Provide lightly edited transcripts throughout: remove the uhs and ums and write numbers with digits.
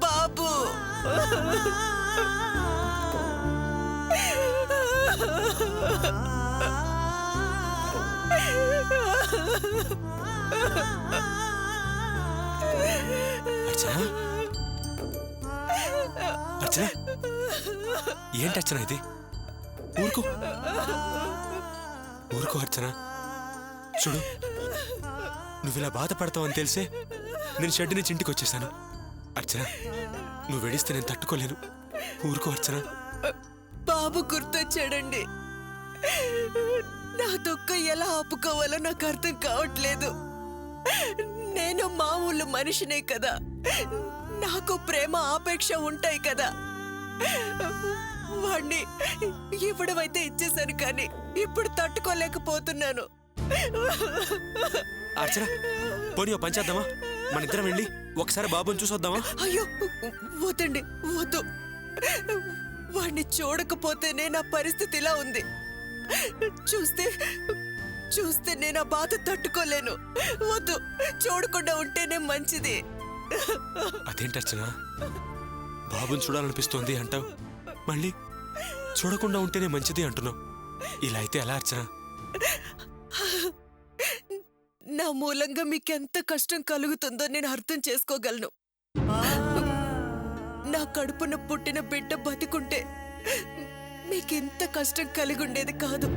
బాబు అర్చన, అర్చన, ఏంటి అర్చన ఇది? ఊరుకో ఊరుకో అర్చన. చూడు, నువ్వు ఇలా బాధపడతావని తెలిసే నేను షెడ్ నుంచి ఇంటికి వచ్చేసాను. అర్చన, నువ్వు వెడిస్తే నేను తట్టుకోలేను. ఊరుకో అర్చన. బాబు గుర్తొచ్చాడండి. నా దుఃఖం ఎలా ఆపుకోవాలో నాకు అర్థం కావట్లేదు. నేను మామూలు మనిషినే కదా, నాకు ప్రేమ ఆపేక్ష ఉంటాయి కదా. వాణ్ణి ఇవ్వడం అయితే ఇచ్చేసాను, కానీ ఇప్పుడు తట్టుకోలేకపోతున్నాను. అర్చన, పోనీ ఓ పని చేద్దామా? మన ఇద్దరం వెళ్ళి ఒకసారి బాబుని చూసొద్దామా? అయ్యో వద్దండి, వద్దు. వాణ్ణి చూడకపోతేనే నా పరిస్థితి ఇలా ఉంది. చూస్తే నేను ఆ బాధ తట్టుకోలేను. వద్దు, చూడకుండా ఉంటేనే మంచిది. అదేంటి అర్చన, బాబుని చూడాలనిపిస్తోంది అంటావు, మళ్ళీ చూడకుండా ఉంటేనే మంచిది అంటున్నావు. ఇలా అయితే ఎలా అర్చన? నా మూలంగా మీకెంత కష్టం కలుగుతుందో నేను అర్థం చేసుకోగలను. నా కడుపున పుట్టిన బిడ్డ బతికుంటే మీకెంత కష్టం కలిగి ఉండేది కాదు.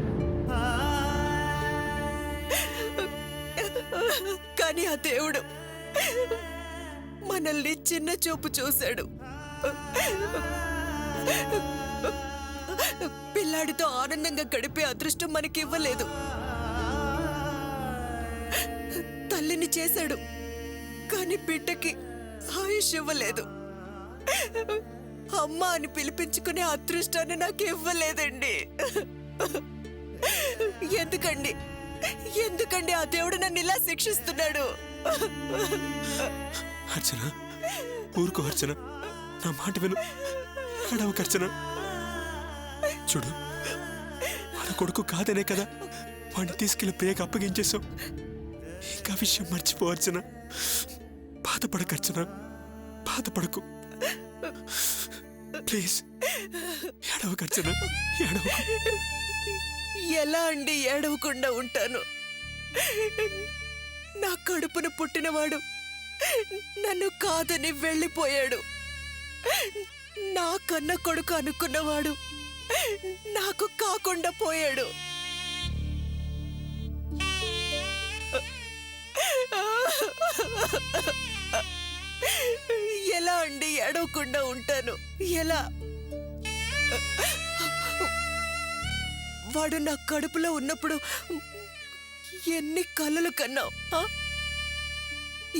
కానీ ఆ దేవుడు మనల్ని చిన్న చూపు చూశాడు. పిల్లాడితో ఆనందంగా గడిపే అదృష్టం మనకివ్వలేదు. తల్లిని చేశాడు, కానీ బిడ్డకి ఆయుష్ ఇవ్వలేదు. అమ్మ అని పిలిపించుకునే అదృష్టాన్ని నాకు ఇవ్వలేదండి. ఎందుకండి ఆ దేవుడు నన్ను ఇలా శిక్షిస్తున్నాడు? అర్చన, ఊరుకో అర్చన, నా మాట విను. అడవకు అర్చన. చూడు, మన కొడుకు కాదనే కదా వాడిని తీసుకెళ్లి ప్రియకు అప్పగించేశాం. ఇంకా విషయం మర్చిపో అర్చన. బాధపడకు అర్చన, బాధపడకు ప్లీజ్. ఏడవకు అర్చన, ఏడవకు. ఎలా అండి ఏడవకుండా ఉంటాను? నా కడుపున పుట్టినవాడు నన్ను కాదని వెళ్ళిపోయాడు. నా కన్న కొడుకు అనుకున్నవాడు నాకు కాకుండా పోయాడు. ఎలా అండి ఏడవకుండా ఉంటాను? ఎలా? వాడు నా కడుపులో ఉన్నప్పుడు ఎన్ని కలలు కన్నావు.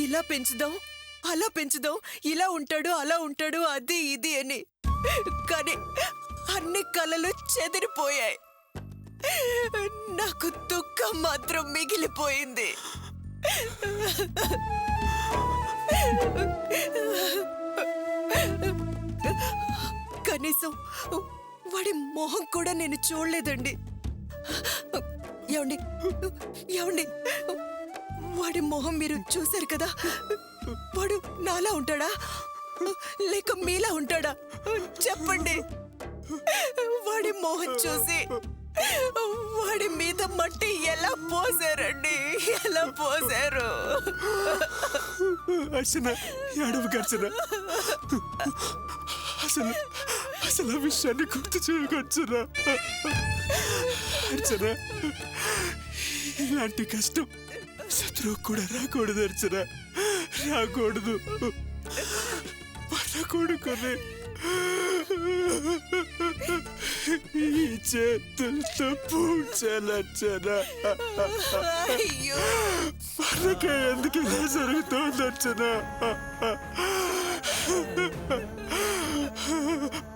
ఇలా పెంచుదాం, అలా పెంచుదాం, ఇలా ఉంటాడు, అలా ఉంటాడు, అది ఇది అని. కానీ అన్ని కలలు చెదిరిపోయాయి. నాకు దుఃఖం మాత్రం మిగిలిపోయింది. కనీసం వాడి మొహం కూడా నేను చూడలేదండి. ఏమండి, వాడి మొహం మీరు చూశారు కదా? వాడు నాలా ఉంటాడా లేక మీలా ఉంటాడా? చెప్పండి. వాడి మొహం చూసి వాడి మీద మట్టి ఎలా పోసారండి, ఎలా పోసారు? అర్చన, ఏడవకు అర్చన. అసలు ఆ విషయాన్ని గుర్తు చేయకు అర్చన. అర్చన, ఇలాంటి కష్టం శత్రువు కూడా రాకూడదు అర్చన, రాకూడదు. మన కొడుకుని ఈ చేతులతో పూడ్చాలర్చన. మనకే ఎందుకు ఇలా జరుగుతోంది అర్చన?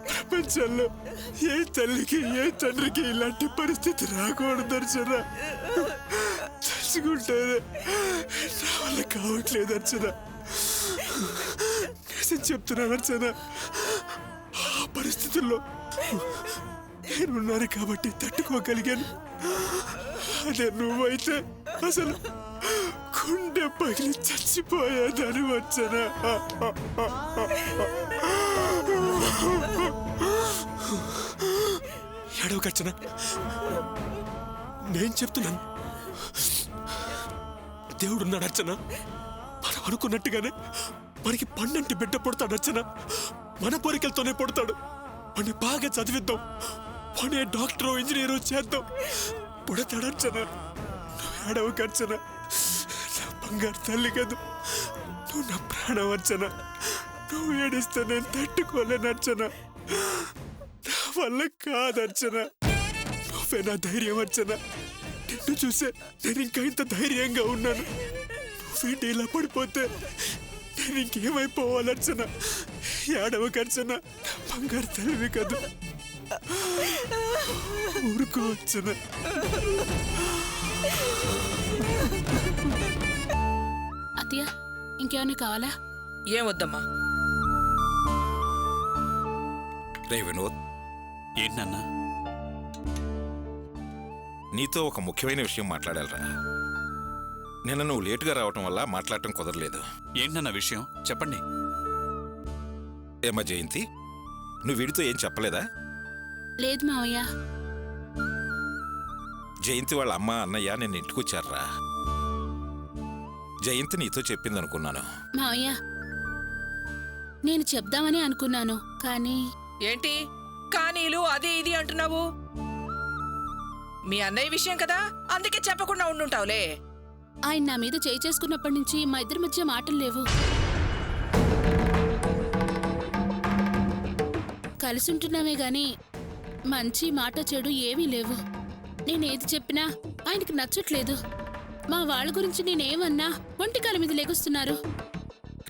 ప్రపంచంలో ఏ తల్లికి ఏ తండ్రికి ఇలాంటి పరిస్థితి రాకూడదు అర్చన. తెలుసుకుంటానే నా వల్ల కావట్లేదు అర్చన. నిజం చెప్తున్నాను అర్చన. ఆ పరిస్థితుల్లో నేనున్నాను కాబట్టి తట్టుకోగలిగాను. అదే నువ్వైతే అసలు గుండె పగిలి చచ్చిపోయేదని వచ్చనా. ఎడవకచ్చనా, నేను చెప్తున్నాను, దేవుడున్నాడు అర్చన. మనం అనుకున్నట్టుగానే మనకి పన్నంటి బిడ్డ పుడతాడు అర్చన. మన పోరికలతోనే పుడతాడు. వాడిని బాగా చదివిద్దాం, వాడే డాక్టరు ఇంజనీరు చేద్దాం. పుడతాడు అర్చన. నువ్వు ఏడవకర్చన, నా బంగారు తల్లి కదూ, నువ్వు నా ప్రాణం అర్చన. నువ్వు ఏడిస్తే నేను తట్టుకోలేను అర్చన. నా వల్ల కాదర్చన. నువ్వే నా ధైర్యం అర్చన. నిన్ను చూసే నేను ఇంకా ఇంత ధైర్యంగా ఉన్నాను. నువ్వేంటి ఇలా పడిపోతే నేను ఇంకేమైపోవాలర్చన. ఏడవకర్చన, నా బంగారు తల్లివి కదూ, ఊరుకోవచ్చన. అత్తయ్య, ఇంకేమైనా కావాలా? ఏమొద్దమ్మా. రే వినోద్, ఏంటన్నా? నీతో ఒక ముఖ్యమైన విషయం మాట్లాడాలరా. నిన్న నువ్వు లేటుగా రావటం వల్ల మాట్లాడటం కుదరలేదు. ఏంటన్నా విషయం? చెప్పండి. ఏమా జయంతి, నువ్వు వీడితో ఏం చెప్పలేదా? లేదు మావయ్య. జయంతి వాళ్ళ అమ్మ అన్నయ్య నిన్న ఇంటికొచ్చారా. జయంతి నీతో చెప్పిందనుకున్నాను. మావయ్య, నేను చెప్దామని అనుకున్నాను, కానీ ఏంటి కానీలు అది ఇది అంటున్నావు? మీ అన్నయ్య విషయం కదా, అందుకే చెప్పకుండా ఉండుంటావులే. ఆయన నా మీద చేయి చేసుకున్నప్పటి నుంచి మా ఇద్దరి మధ్య మాటలు లేవు. కలిసుంటున్నామే గాని మంచి మాట చెడు ఏమీ లేవు. నేనేది చెప్పినా ఆయనకి నచ్చట్లేదు. మా వాళ్ళ గురించి నేనేమన్నా ఒంటికాల మీద లెగుస్తున్నారు.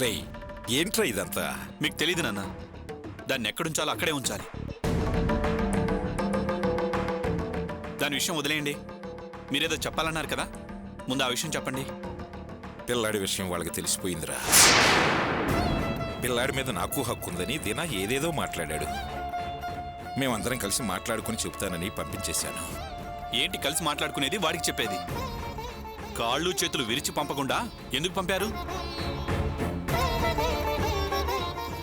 రే, ఏంట్రా ఇదంతా? మీకు తెలీదు నాన్న, దాన్ని ఎక్కడుంచాలో అక్కడే ఉంచాలి. దాని విషయం వదిలేయండి. మీరేదో చెప్పాలన్నారు కదా, ముందు ఆ విషయం చెప్పండి. పిల్లాడి విషయం వాళ్ళకి తెలిసిపోయిందిరా. పిల్లాడి మీద నాకు హక్కు ఉందని దినా ఏదేదో మాట్లాడాడు. మేమందరం కలిసి మాట్లాడుకుని చెప్తానని పంపించేశాను. ఏంటి కలిసి మాట్లాడుకునేది? వాడికి చెప్పేది. కాళ్ళు చేతులు విరిచి పంపకుండా ఎందుకు పంపారు?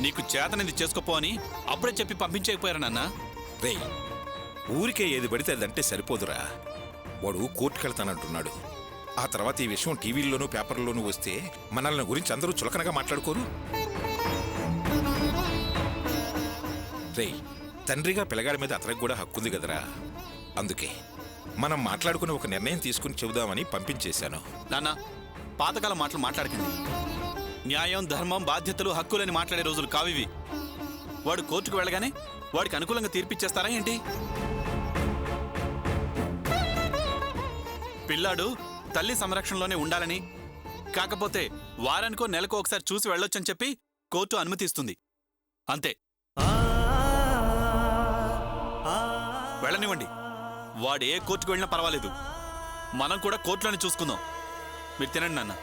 నీకు చేతనిది చేసుకోపో అని అప్పుడే చెప్పి పంపించకపోయారా నాన్న? రే, ఊరికే ఏది పడితే అదంటే సరిపోదురా. వాడు కోర్టుకెళ్తానంటున్నాడు. ఆ తర్వాత ఈ విషయం టీవీల్లోనూ పేపర్లోనూ వస్తే మనల్ని గురించి అందరూ చులకనగా మాట్లాడుకోరు. రే, తండ్రిగా పిల్లగాడి మీద అతనికి కూడా హక్కుంది కదరా. అందుకే మనం మాట్లాడుకుని ఒక నిర్ణయం తీసుకుని చెబుదామని పంపించేశాను. నాన్న, పాతకాల మాటలు మాట్లాడకండి. న్యాయం, ధర్మం, బాధ్యతలు, హక్కులని మాట్లాడే రోజులు కావివి. వాడు కోర్టుకు వెళ్ళగానే వాడికి అనుకూలంగా తీర్పిచ్చేస్తారా ఏంటి? పిల్లాడు తల్లి సంరక్షణలోనే ఉండాలని, కాకపోతే వారానికో నెలకో ఒకసారి చూసి వెళ్ళొచ్చని చెప్పి కోర్టు అనుమతిస్తుంది. అంతే. వెళ్ళనివ్వండి. వాడు ఏ కోర్టుకు వెళ్ళినా పర్వాలేదు. మనం కూడా కోర్టులోనే చూసుకుందాం. మీరు తినండి నాన్న.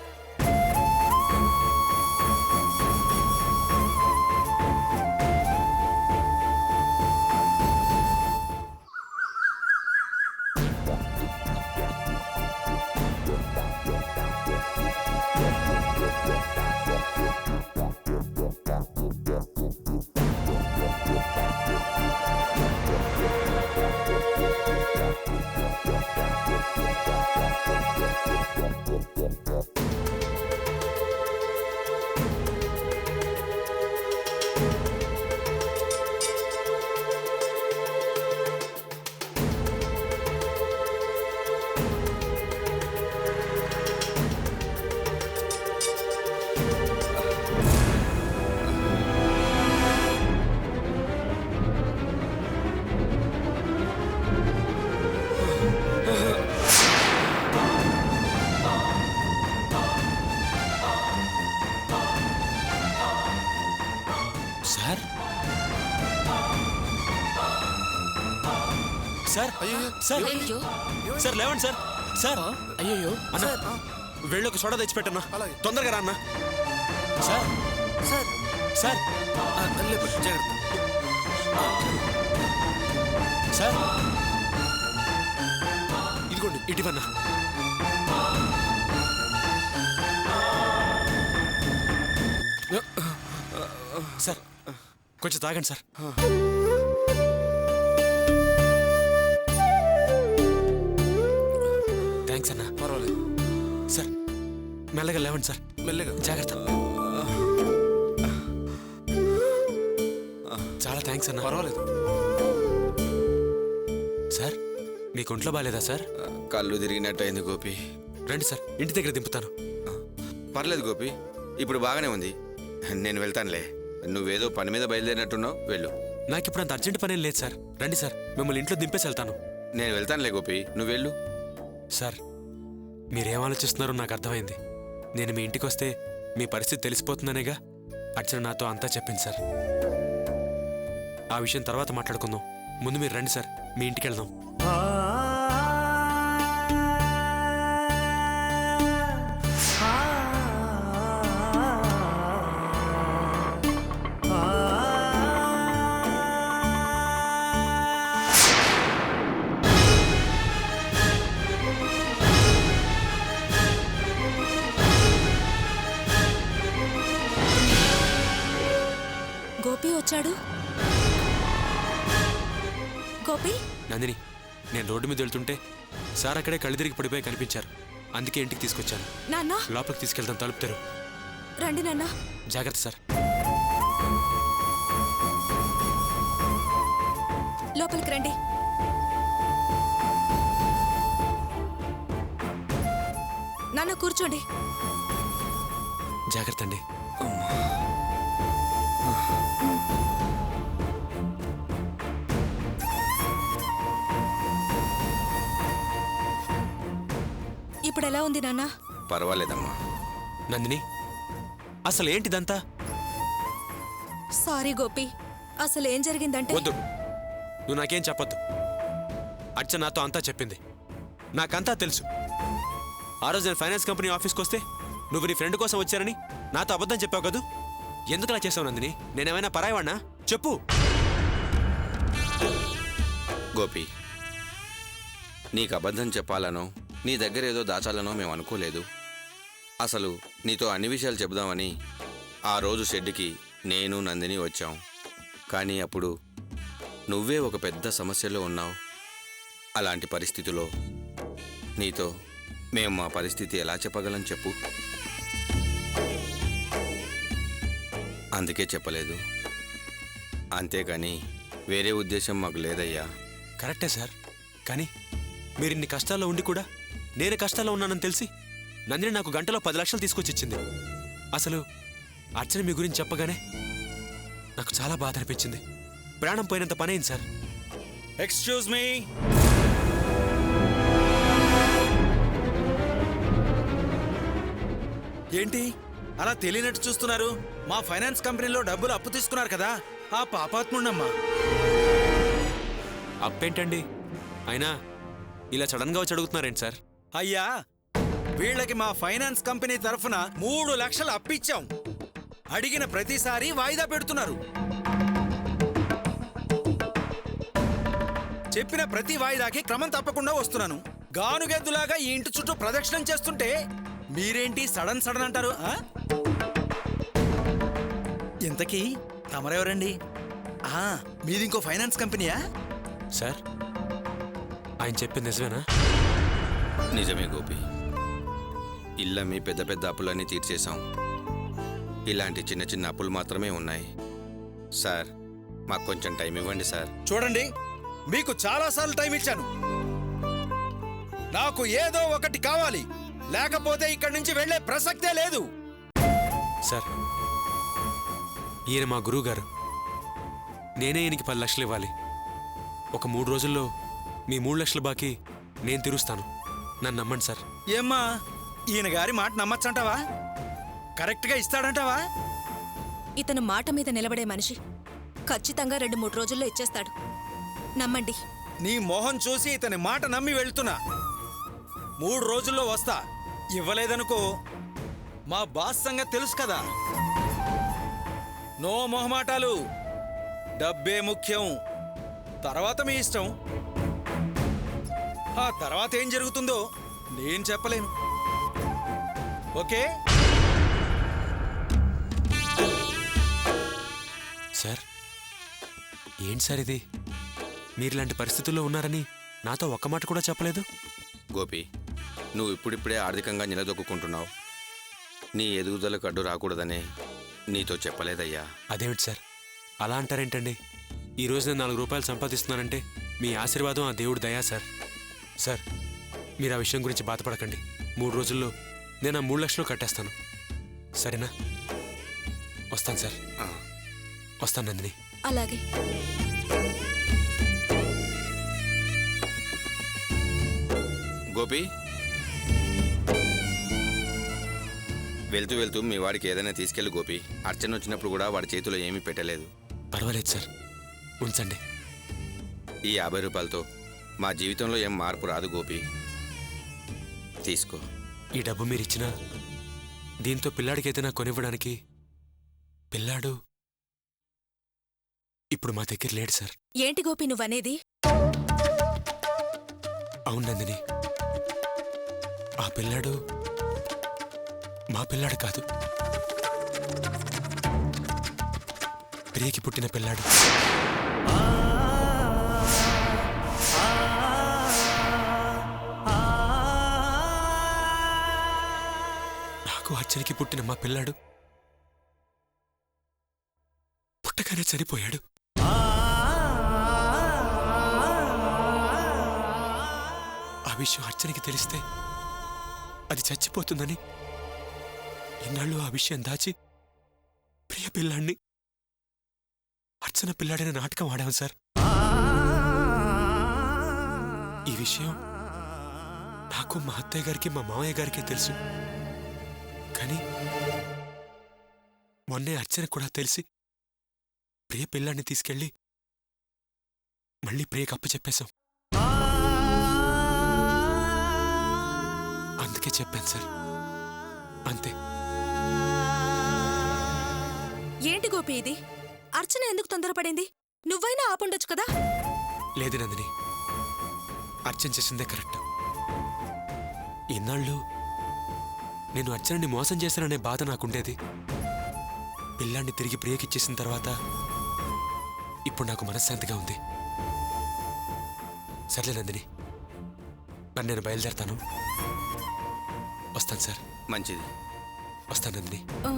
సార్, సార్, సార్, సార్ లేవండి సార్. సార్, అయ్యో అన్న, వెళ్ళి ఒక సోడా తెచ్చిపెట్టన్నా. తొందరగా రా అన్న. సార్, సార్, సార్, జాగ్రత్త. సార్, ఇదిగోండి ఇటీవన్నా. సార్ కొంచెం తాగండి సార్. థ్యాంక్స్ అన్న. పర్వాలేదు సార్ మెల్లగా లేవండి సార్. మెల్లగా. జాగ్రత్త. చాలా థ్యాంక్స్ అన్న. పర్వాలేదు. సార్ మీకు ఒంట్లో బాగాలేదా సార్? కళ్ళు తిరిగినట్టు అయింది గోపి. రండి సార్, ఇంటి దగ్గర దింపుతాను. పర్లేదు గోపి, ఇప్పుడు బాగానే ఉంది. నేను వెళ్తానులే. నువ్వేదో పని మీద బయలుదేరినట్టున్నావు, వెళ్ళు. నాకు ఇప్పుడు అంత అర్జెంట్ పనేం లేదు సార్. రండి సార్, మిమ్మల్ని ఇంట్లో దింపేసి వెళ్తాను. నేను వెళ్తానులే గోపి, నువ్వు వెళ్ళు. సార్ మీరేం ఆలోచిస్తున్నారో నాకు అర్థమైంది. నేను మీ ఇంటికి వస్తే మీ పరిస్థితి తెలిసిపోతుందనేగా అర్చన నాతో అంతా చెప్పింది సార్. ఆ విషయం తర్వాత మాట్లాడుకుందాం. ముందు మీరు రండి సార్, మీ ఇంటికి వెళ్దాం. గోపి వచ్చాడు. గోపి, నందిని, నేను రోడ్డు మీద వెళ్తుంటే సార్ అక్కడే కళ్ళు తిరిగి పడిపోయి కనిపించారు. అందుకే ఇంటికి తీసుకొచ్చాను. నాన్న లోపలికి తీసుకెళ్తాను, తలుపుతారు. రండి నాన్న. జాగ్రత్త సార్. లోపలికి రండి. నాన్న కూర్చోండి. జాగ్రత్త అండి. ఇప్పుడు ఎలా ఉంది నాన్న? పర్వాలేదమ్మా. నందిని, అసలు ఏంటిదంతా? సారీ గోపి, అసలు ఏం జరిగిందంటే వద్దు, నువ్వు నాకేం చెప్పొద్దు. అర్చన నాతో అంతా చెప్పింది. నాకంతా తెలుసు. ఆ రోజు నేను ఫైనాన్స్ కంపెనీ ఆఫీస్కి వస్తే నువ్వు నీ ఫ్రెండ్ కోసం వచ్చారని నాతో అబద్ధం చెప్పావు కదూ. ఎందుకు అలా చేసావు నందిని? నేనేమైనా పరాయవాణ్ణా? చెప్పు. గోపి, నీకు అబద్ధం చెప్పాలనో నీ దగ్గర ఏదో దాచాలనో మేము అనుకోలేదు. అసలు నీతో అన్ని విషయాలు చెబుదామని ఆ రోజు షెడ్డుకి నేను నందిని వచ్చాం. కానీ అప్పుడు నువ్వే ఒక పెద్ద సమస్యలో ఉన్నావు. అలాంటి పరిస్థితిలో నీతో మేము మా పరిస్థితి ఎలా చెప్పగలం చెప్పు? అందుకే చెప్పలేదు. అంతేకాని వేరే ఉద్దేశం మాకు లేదయ్యా. కరెక్టే సార్, కానీ మీరు ఇన్ని కష్టాల్లో ఉండి కూడా నేను కష్టాల్లో ఉన్నానని తెలిసి నందిని నాకు గంటలో 10 లక్షలు తీసుకొచ్చి ఇచ్చింది. అసలు అర్చన మీ గురించి చెప్పగానే నాకు చాలా బాధ అనిపించింది. ప్రాణం పోయినంత పని అయింది సార్. Excuse me. ఏంటి అలా తెలియనట్టు చూస్తున్నారు? మా ఫైనాన్స్ కంపెనీలో డబ్బులు అప్పు తీసుకున్నారు కదా, ఆ పాపాత్ముడమ్మా. అప్పేంటండి? అయినా ఇలా సడన్గా వచ్చి అడుగుతున్నారేంటి సార్? అయ్యా, వీళ్ళకి మా ఫైనాన్స్ కంపెనీ తరఫున 3 లక్షలు అప్పిచ్చాం. అడిగిన ప్రతిసారి వాయిదా పెడుతున్నారు. చెప్పిన ప్రతి వాయిదాకి క్రమం తప్పకుండా వస్తున్నాను. గానుగెద్దులాగా ఈ ఇంటి చుట్టూ ప్రదక్షిణం చేస్తుంటే మీరేంటి సడన్ సడన్ అంటారు? ఇంతకీ తమరెవరండి? మీది ఇంకో ఫైనాన్స్ కంపెనీయా? సార్ ఆయన చెప్పింది నిజమేనా? నిజమే గోపి. ఇల్లమ్మి పెద్ద పెద్ద అప్పులన్నీ తీర్చేశాం. ఇలాంటి చిన్న చిన్న అప్పులు మాత్రమే ఉన్నాయి. సార్, మాకు కొంచెం టైం ఇవ్వండి సార్. చూడండి, మీకు చాలాసార్లు టైం ఇచ్చాను. నాకు ఏదో ఒకటి కావాలి, లేకపోతే ఇక్కడి నుంచి వెళ్లే ప్రసక్తే లేదు. సార్, ఈయన మా గురువు గారు. నేనే ఈయనకి 10 లక్షలు ఇవ్వాలి. ఒక 3 రోజుల్లో మీ 3 లక్షల బాకీ నేను తీరుస్తాను. నన్ను నమ్మండి సార్. ఏమ్మా, ఈయన గారి మాట నమ్మచ్చంటావా? కరెక్ట్గా ఇస్తాడంటావా? ఇతను మాట మీద నిలబడే మనిషి. ఖచ్చితంగా 2-3 రోజుల్లో ఇచ్చేస్తాడు. నమ్మండి. నీ మొహం చూసి ఇతని మాట నమ్మి వెళ్తున్నా. 3 రోజుల్లో వస్తా. ఇవ్వలేదనుకో, మా బాస్ సంగతి తెలుసు కదా. నో మొహమాటాలు. డబ్బే ముఖ్యం, తర్వాత మీ ఇష్టం. ఆ తర్వాత ఏం జరుగుతుందో నేను చెప్పలేను. ఓకే? సార్ ఏంటి సార్ ఇది మీరిలాంటి పరిస్థితుల్లో ఉన్నారని నాతో ఒక్క మాట కూడా చెప్పలేదు. గోపి, నువ్వు ఇప్పుడిప్పుడే ఆర్థికంగా నిలదొక్కుంటున్నావు. నీ ఎదుగుదలకు అడ్డు రాకూడదనే నీతో చెప్పలేదయ్యా. అదేమిటి సార్ అలా అంటారేంటండి? ఈరోజు నేను 4 రూపాయలు సంపాదిస్తున్నానంటే మీ ఆశీర్వాదం ఆ దేవుడి దయా సార్. సార్ మీరు ఆ విషయం గురించి బాధపడకండి. 3 రోజుల్లో నేను ఆ 3 లక్షలు కట్టేస్తాను. సరేనా? వస్తాను సార్. వస్తాను నందిని. అలాగే. గోపి, వెళ్తూ వెళ్తూ మీ వాడికి ఏదైనా తీసుకెళ్ళి గోపి. అర్చన వచ్చినప్పుడు కూడా వాడి చేతిలో ఏమీ పెట్టలేదు. పర్వాలేదు సార్, ఉంచండి. ఈ 50 రూపాయలతో మా జీవితంలో ఏం మార్పు రాదు గోపి. తీసుకో. ఈ డబ్బు మీరిచ్చినా దీంతో పిల్లాడికి ఏదైనా కొనివ్వడానికి పిల్లాడు ఇప్పుడు మా దగ్గర లేడు సార్. ఏంటి గోపి నువ్వనేది? అవును నందిని, ఆ పిల్లాడు మా పిల్లాడు కాదు, ప్రియకి పుట్టిన పిల్లాడు. నాకు అర్చనకి పుట్టిన మా పిల్లాడు పుట్టగానే చనిపోయాడు. ఆ విషయం అర్చనకి తెలిస్తే అది చచ్చిపోతుందని ఇన్నాళ్ళు ఆ విషయం దాచి ప్రియ పిల్లాన్ని అర్చన పిల్లాడైన నాటకం ఆడాము సార్. ఈ విషయం నాకు మా అత్తయ్య గారికి మా మామయ్య గారికి తెలుసు. కానీ మొన్నే అర్చన కూడా తెలిసి ప్రియ పిల్లాన్ని తీసుకెళ్ళి మళ్ళీ ప్రియకు అప్పు చెప్పేశాం. అందుకే చెప్పాను సార్, అంతే. ఏంటి గోపి ఇది? అర్చన ఎందుకు తొందరపడింది? నువ్వైనా ఆపుండొచ్చు కదా. లేదు నందిని, అర్చన చేసిందే కరెక్ట్. ఇన్నాళ్ళు నేను అర్చనని మోసం చేశాననే బాధ నాకుండేది. పిల్లాన్ని తిరిగి ప్రియకిచ్చేసిన తర్వాత ఇప్పుడు నాకు మనశ్శాంతిగా ఉంది. సర్లే నందిని, మరి నేను బయలుదేరతాను. వస్తాను సార్. మంచిది. వస్తాను నందిని. ఆ.